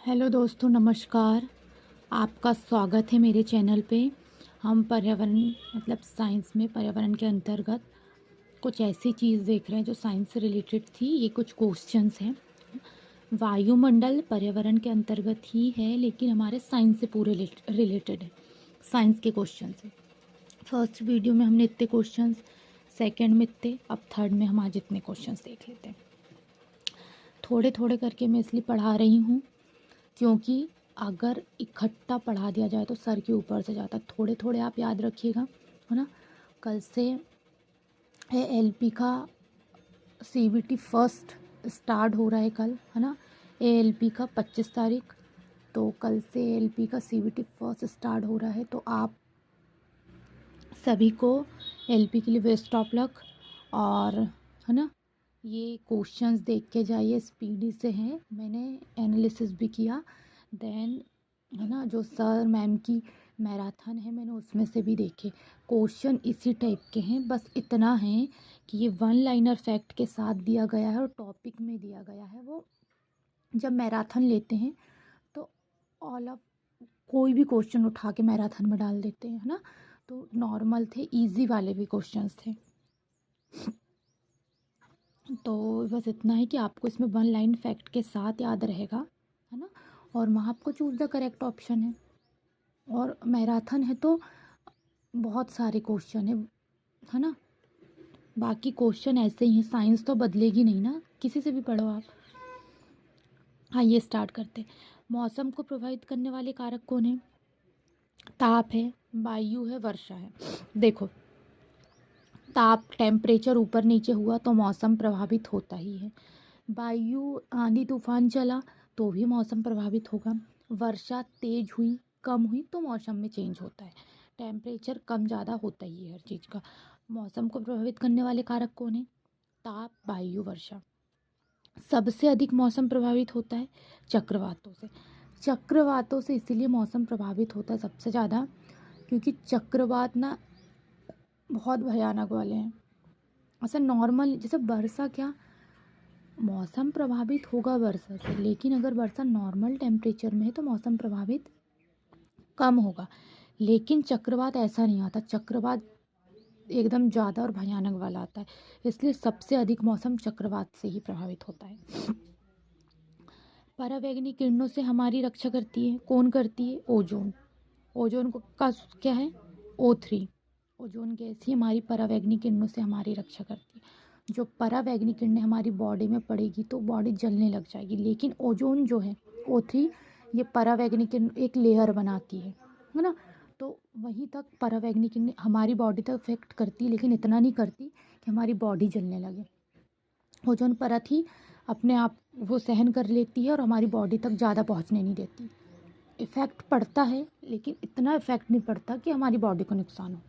Hello दोस्तों, नमस्कार। आपका स्वागत है मेरे चैनल पे। हम पर्यावरण साइंस में पर्यावरण के अंतर्गत कुछ ऐसी चीज़ देख रहे हैं जो साइंस से रिलेटेड थी। ये कुछ क्वेश्चंस हैं। वायुमंडल पर्यावरण के अंतर्गत ही है, लेकिन हमारे साइंस से पूरे रिलेटेड है। साइंस के क्वेश्चंस है। फर्स्ट वीडियो में हमने इतने क्वेश्चंस, सेकेंड में इतने, अब थर्ड में हम आज इतने क्वेश्चंस देख लेते हैं। थोड़े थोड़े करके मैं इसलिए पढ़ा रही हूँ क्योंकि अगर इकट्ठा पढ़ा दिया जाए तो सर के ऊपर से जाता है। थोड़े थोड़े आप याद रखिएगा, है ना। कल से एएलपी का सीबीटी फर्स्ट स्टार्ट हो रहा है कल, है ना। एएलपी का 25 तारीख, तो कल से एएलपी का सीबीटी फर्स्ट स्टार्ट हो रहा है। तो आप सभी को एलपी के लिए बेस्ट ऑफ लक। और है ना, ये क्वेश्चंस देख के जाइए, स्पीडी से है। मैंने एनालिसिस भी किया, देन है ना, जो सर मैम की मैराथन है मैंने उसमें से भी देखे। क्वेश्चन इसी टाइप के हैं, बस इतना है कि ये वन लाइनर फैक्ट के साथ दिया गया है और टॉपिक में दिया गया है। वो जब मैराथन लेते हैं तो ऑल ऑफ कोई भी क्वेश्चन उठा के मैराथन में डाल देते हैं, है ना। तो नॉर्मल थे, इजी वाले भी क्वेश्चंस थे। तो बस इतना है कि आपको इसमें वन लाइन फैक्ट के साथ याद रहेगा, है ना। और वहाँ आपको चूज़ द करेक्ट ऑप्शन है। और मैराथन है तो बहुत सारे क्वेश्चन है ना। बाकी क्वेश्चन ऐसे ही हैं, साइंस तो बदलेगी नहीं ना, किसी से भी पढ़ो आप। हाँ, ये स्टार्ट करते हैं। मौसम को प्रभावित करने वाले कारक कौन है? ताप है, वायु है, वर्षा है। देखो, ताप टेम्परेचर ऊपर नीचे हुआ तो मौसम प्रभावित होता ही है। वायु आंधी तूफान चला तो भी मौसम प्रभावित होगा। वर्षा तेज हुई कम हुई तो मौसम में चेंज होता है। टेम्परेचर कम ज़्यादा होता ही है हर चीज़ का। मौसम को प्रभावित करने वाले कारक कौन है? ताप, वायु, वर्षा। सबसे अधिक मौसम प्रभावित होता है चक्रवातों से। चक्रवातों से इसीलिए मौसम प्रभावित होता है सबसे ज़्यादा, क्योंकि चक्रवात ना बहुत भयानक वाले हैं। ऐसा नॉर्मल जैसे वर्षा, क्या मौसम प्रभावित होगा वर्षा से, लेकिन अगर वर्षा नॉर्मल टेम्परेचर में है तो मौसम प्रभावित कम होगा। लेकिन चक्रवात ऐसा नहीं आता, चक्रवात एकदम ज़्यादा और भयानक वाला आता है। इसलिए सबसे अधिक मौसम चक्रवात से ही प्रभावित होता है। परावैंगनी किरणों से हमारी रक्षा करती है, कौन करती है? ओजोन। ओजोन को का क्या है? O3। ओजोन गैस ही हमारी परावैंगनी किरणों से हमारी रक्षा करती है। जो परावैंगनी किरणें हमारी बॉडी में पड़ेगी तो बॉडी जलने लग जाएगी, लेकिन ओजोन जो है O3, ये परावैंगनी किरण एक लेयर बनाती है ना। तो वहीं तक परावैंगनी किरणें हमारी बॉडी तक इफेक्ट करती है, लेकिन इतना नहीं करती कि हमारी बॉडी जलने लगे। ओजोन परत ही अपने आप वो सहन कर लेती है और हमारी बॉडी तक ज़्यादा पहुंचने नहीं देती। इफ़ेक्ट पड़ता है, लेकिन इतना इफ़ेक्ट नहीं पड़ता कि हमारी बॉडी को नुकसान हो।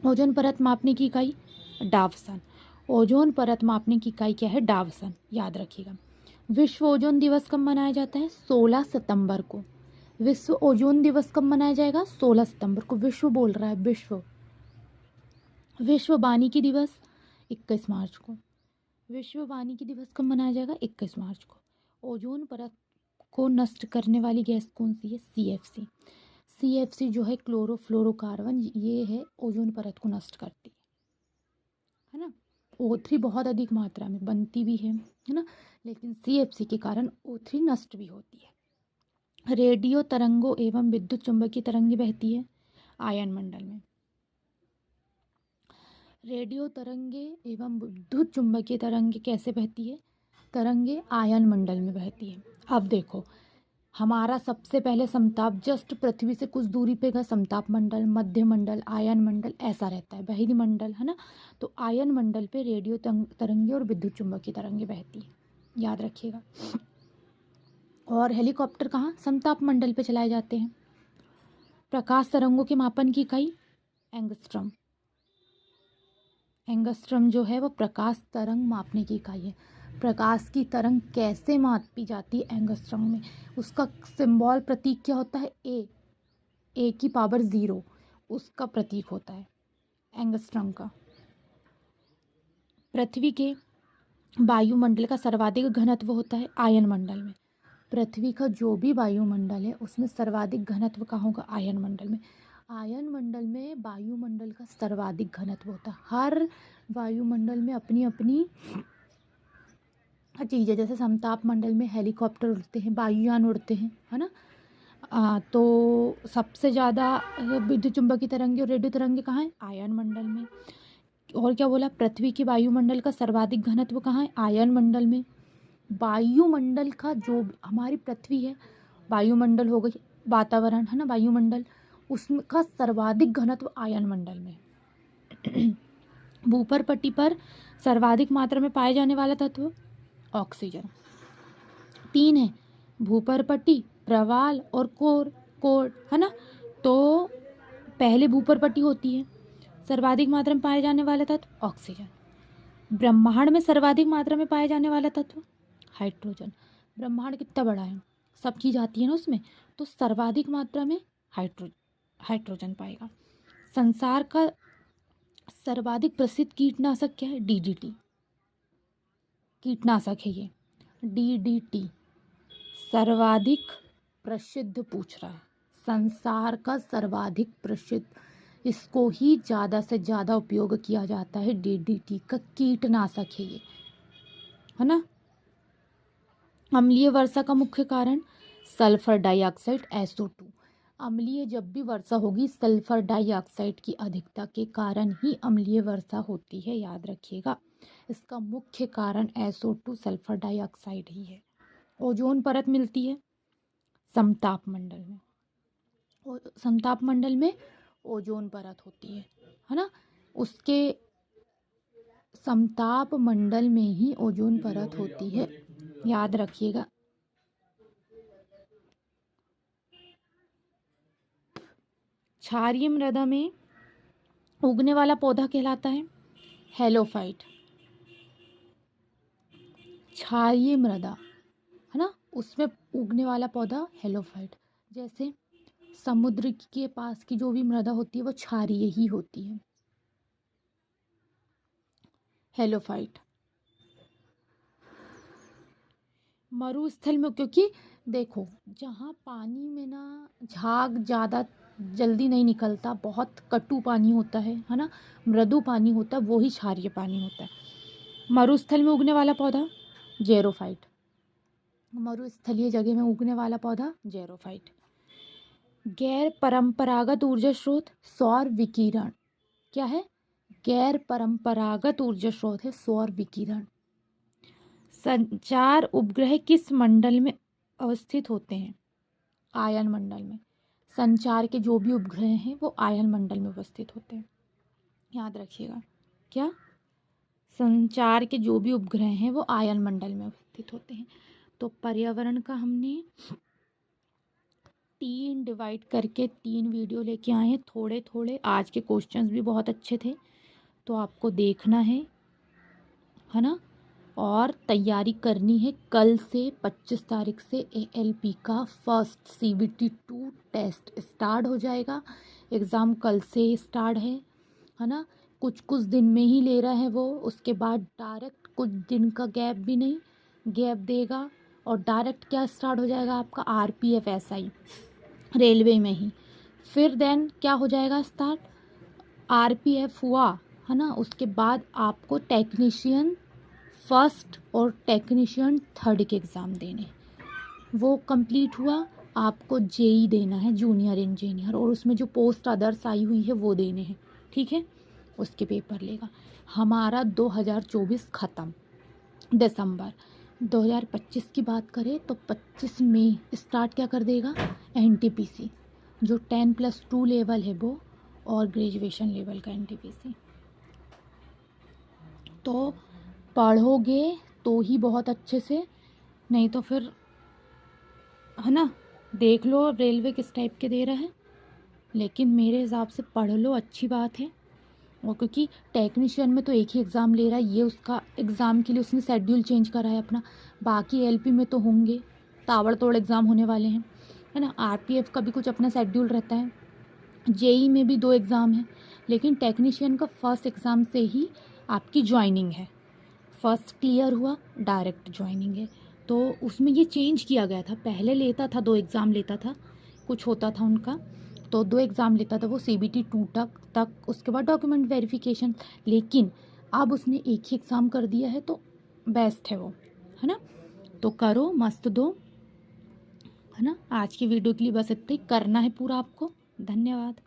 ओजोन परत मापने की इकाई डावसन। ओजोन परत मापने की इकाई क्या है? डावसन। याद रखिएगा। विश्व ओजोन दिवस कब मनाया जाता है? 16 सितंबर को। विश्व ओजोन दिवस कब मनाया जाएगा? 16 सितंबर को। विश्व बोल रहा है, विश्व। विश्व वानिकी दिवस 21 मार्च को। विश्व वानिकी दिवस कब मनाया जाएगा? 21 मार्च को। ओजोन परत को नष्ट करने वाली गैस कौन सी है? CFC। CFC जो है क्लोरोफ्लोरोकार्बन, ये है ओजोन परत को नष्ट करती है ना। O3 बहुत अधिक मात्रा में बनती भी है ना, लेकिन CFC के कारण O3 नष्ट भी होती है। रेडियो तरंगों एवं विद्युत चुंबकीय तरंगें बहती है आयन मंडल में। रेडियो तरंगे एवं विद्युत चुंबकीय तरंगे कैसे बहती है? तरंगे आयन मंडल में बहती है। अब देखो, हमारा सबसे पहले समताप जस्ट पृथ्वी से कुछ दूरी पे का समताप मंडल, मध्य मंडल, आयन मंडल ऐसा रहता है, बहिरी मंडल, है ना। तो आयन मंडल पे रेडियो तरंगे और विद्युत चुंबकीय तरंगे बहती है, याद रखिएगा। और हेलीकॉप्टर कहाँ? समताप मंडल पे चलाए जाते हैं। प्रकाश तरंगों के मापन की इकाई एंगस्ट्रम। एंगस्ट्रम जो है वो प्रकाश तरंग मापने की इकाई है। प्रकाश की तरंग कैसे मापी जाती है? एंगस्ट्रम में। उसका सिंबल प्रतीक क्या होता है? ए की पावर 0 उसका प्रतीक होता है एंगस्ट्रम का। पृथ्वी के वायुमंडल का सर्वाधिक घनत्व होता है आयन मंडल में। पृथ्वी का जो भी वायुमंडल है उसमें सर्वाधिक घनत्व कहाँ होगा? आयन मंडल में। आयन मंडल में वायुमंडल का सर्वाधिक घनत्व होता है। हर वायुमंडल में अपनी अपनी चीज़ है। जैसे समताप मंडल में हेलीकॉप्टर उड़ते हैं, वायुयान उड़ते हैं, है ना। तो सबसे ज़्यादा विद्युत चुंबकीय तरंगे और रेडियो तरंगे कहाँ है? आयन मंडल में। और क्या बोला? पृथ्वी के वायुमंडल का सर्वाधिक घनत्व कहाँ है? आयन मंडल में। वायुमंडल का जो हमारी पृथ्वी है, वायुमंडल हो गई, वातावरण है ना, वायुमंडल, उसका सर्वाधिक घनत्व आयन मंडल में। भूपर पट्टी पर सर्वाधिक मात्रा में पाए जाने वाला तत्व ऑक्सीजन। 3 है, भूपर पट्टी, प्रवाल और कोर, है ना। तो पहले भूपर पट्टी होती है, सर्वाधिक मात्रा में पाए जाने वाला तत्व ऑक्सीजन। ब्रह्मांड में सर्वाधिक मात्रा में पाए जाने वाला तत्व हाइड्रोजन। ब्रह्मांड कितना बड़ा है, सब चीज़ आती है ना उसमें, तो सर्वाधिक मात्रा में हाइड्रोजन पाएगा। संसार का सर्वाधिक प्रसिद्ध कीटनाशक क्या है? DDT कीटनाशक है ये, DDT सर्वाधिक प्रसिद्ध पूछ रहा है। संसार का सर्वाधिक प्रसिद्ध, इसको ही ज़्यादा से ज़्यादा उपयोग किया जाता है। DDT का कीटनाशक है ये, है ना। अम्लीय वर्षा का मुख्य कारण सल्फर डाइऑक्साइड SO2। अम्लीय जब भी वर्षा होगी, सल्फर डाइऑक्साइड की अधिकता के कारण ही अम्लीय वर्षा होती है, याद रखिएगा। इसका मुख्य कारण SO2 सल्फर डाइऑक्साइड ही है। ओजोन परत मिलती है समताप मंडल में, समताप मंडल में ओजोन परत होती है ना। उसके समताप मंडल में ही ओजोन परत होती है, याद रखिएगा। क्षारीय मृदा में उगने वाला पौधा कहलाता है हेलोफाइट। क्षारीय मृदा है ना, उसमें उगने वाला पौधा हेलोफाइट। जैसे समुद्र के पास की जो भी मृदा होती है वो क्षारीय ही होती है, हेलोफाइट। मरुस्थल में, क्योंकि देखो जहाँ पानी में ना झाग ज़्यादा जल्दी नहीं निकलता, बहुत कटु पानी होता है ना, मृदु पानी होता है, वो ही क्षारीय पानी होता है। मरुस्थल में उगने वाला पौधा जेरोफाइट, मरुस्थलीय जगह में उगने वाला पौधा जेरोफाइट। गैर परंपरागत ऊर्जा स्रोत सौर विकिरण। क्या है? गैर परंपरागत ऊर्जा स्रोत है सौर विकिरण। संचार उपग्रह किस मंडल में अवस्थित होते हैं? आयन मंडल में। संचार के जो भी उपग्रह हैं वो आयन मंडल में अवस्थित होते हैं, याद रखिएगा। क्या? संचार के जो भी उपग्रह हैं वो आयन मंडल में अवस्थित होते हैं। तो पर्यावरण का हमने 3 डिवाइड करके 3 वीडियो लेके आए हैं, थोड़े थोड़े। आज के क्वेश्चंस भी बहुत अच्छे थे, तो आपको देखना है ना, और तैयारी करनी है। कल से 25 तारीख से ALP का फर्स्ट CBT 2 टेस्ट स्टार्ट हो जाएगा। एग्ज़ाम कल से स्टार्ट है ना। कुछ दिन में ही ले रहा है वो, उसके बाद डायरेक्ट कुछ दिन का गैप भी नहीं गैप देगा, और डायरेक्ट क्या स्टार्ट हो जाएगा आपका? RPF SI रेलवे में ही। फिर देन क्या हो जाएगा स्टार्ट? RPF हुआ है ना, उसके बाद आपको टेक्नीशियन फर्स्ट और टेक्नीशियन थर्ड के एग्ज़ाम देने, वो कंप्लीट हुआ, आपको JEE देना है, जूनियर इंजीनियर, और उसमें जो पोस्ट अदर्स आई हुई है वो देने हैं, ठीक है। उसके पेपर लेगा। हमारा 2024 ख़त्म, दिसंबर 2025 की बात करें तो 25 मई स्टार्ट क्या कर देगा? NTPC, जो 10+2 लेवल है वो, और ग्रेजुएशन लेवल का NTPC। तो पढ़ोगे तो ही बहुत अच्छे से, नहीं तो फिर है ना, देख लो रेलवे किस टाइप के दे रहा है, लेकिन मेरे हिसाब से पढ़ लो, अच्छी बात है। और क्योंकि टेक्नीशियन में तो एक ही एग्ज़ाम ले रहा है, ये उसका एग्ज़ाम के लिए उसने शेड्यूल चेंज करा है अपना। बाकी LP में तो होंगे ताबड़तोड़ एग्ज़ाम होने वाले हैं, है ना। RPF का भी कुछ अपना शेड्यूल रहता है, JEE में भी 2 एग्ज़ाम है, लेकिन टेक्नीशियन का फर्स्ट एग्ज़ाम से ही आपकी ज्वाइनिंग है। फर्स्ट क्लियर हुआ, डायरेक्ट ज्वाइनिंग है। तो उसमें ये चेंज किया गया था। पहले लेता था 2 एग्ज़ाम लेता था, कुछ होता था उनका, तो 2 एग्ज़ाम लेता था वो CBT 2 तक, उसके बाद डॉक्यूमेंट वेरिफिकेशन। लेकिन अब उसने एक ही एग्ज़ाम कर दिया है, तो बेस्ट है वो, है ना? तो करो, मस्त दो, है ना? आज की वीडियो के लिए बस इतना ही, करना है पूरा आपको। धन्यवाद।